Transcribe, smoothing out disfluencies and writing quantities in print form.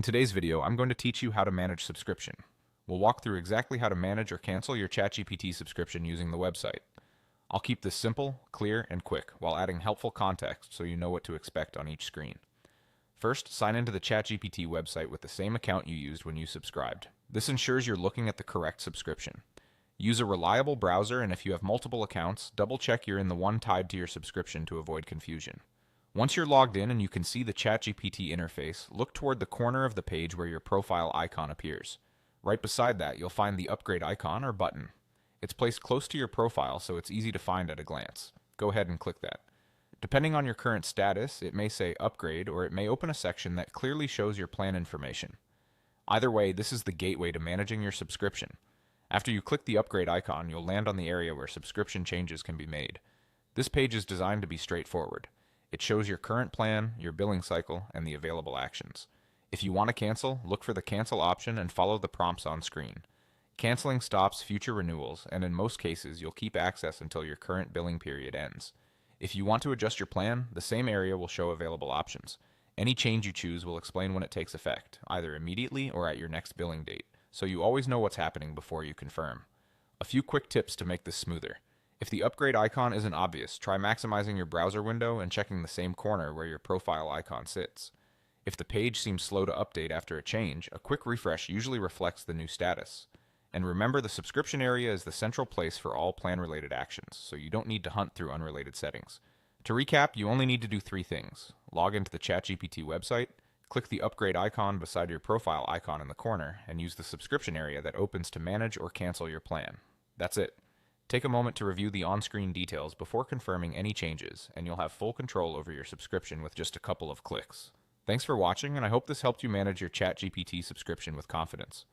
In today's video, I'm going to teach you how to manage subscription. We'll walk through exactly how to manage or cancel your ChatGPT subscription using the website. I'll keep this simple, clear, and quick while adding helpful context so you know what to expect on each screen. First, sign into the ChatGPT website with the same account you used when you subscribed. This ensures you're looking at the correct subscription. Use a reliable browser, and if you have multiple accounts, double-check you're in the one tied to your subscription to avoid confusion. Once you're logged in and you can see the ChatGPT interface, look toward the corner of the page where your profile icon appears. Right beside that, you'll find the upgrade icon or button. It's placed close to your profile, so it's easy to find at a glance. Go ahead and click that. Depending on your current status, it may say upgrade, or it may open a section that clearly shows your plan information. Either way, this is the gateway to managing your subscription. After you click the upgrade icon, you'll land on the area where subscription changes can be made. This page is designed to be straightforward. It shows your current plan, your billing cycle, and the available actions. If you want to cancel, look for the cancel option and follow the prompts on screen. Canceling stops future renewals, and in most cases, you'll keep access until your current billing period ends. If you want to adjust your plan, the same area will show available options. Any change you choose will explain when it takes effect, either immediately or at your next billing date, so you always know what's happening before you confirm. A few quick tips to make this smoother. If the upgrade icon isn't obvious, try maximizing your browser window and checking the same corner where your profile icon sits. If the page seems slow to update after a change, a quick refresh usually reflects the new status. And remember, the subscription area is the central place for all plan-related actions, so you don't need to hunt through unrelated settings. To recap, you only need to do 3 things. Log into the ChatGPT website, click the upgrade icon beside your profile icon in the corner, and use the subscription area that opens to manage or cancel your plan. That's it. Take a moment to review the on-screen details before confirming any changes, and you'll have full control over your subscription with just a couple of clicks. Thanks for watching, and I hope this helped you manage your ChatGPT subscription with confidence.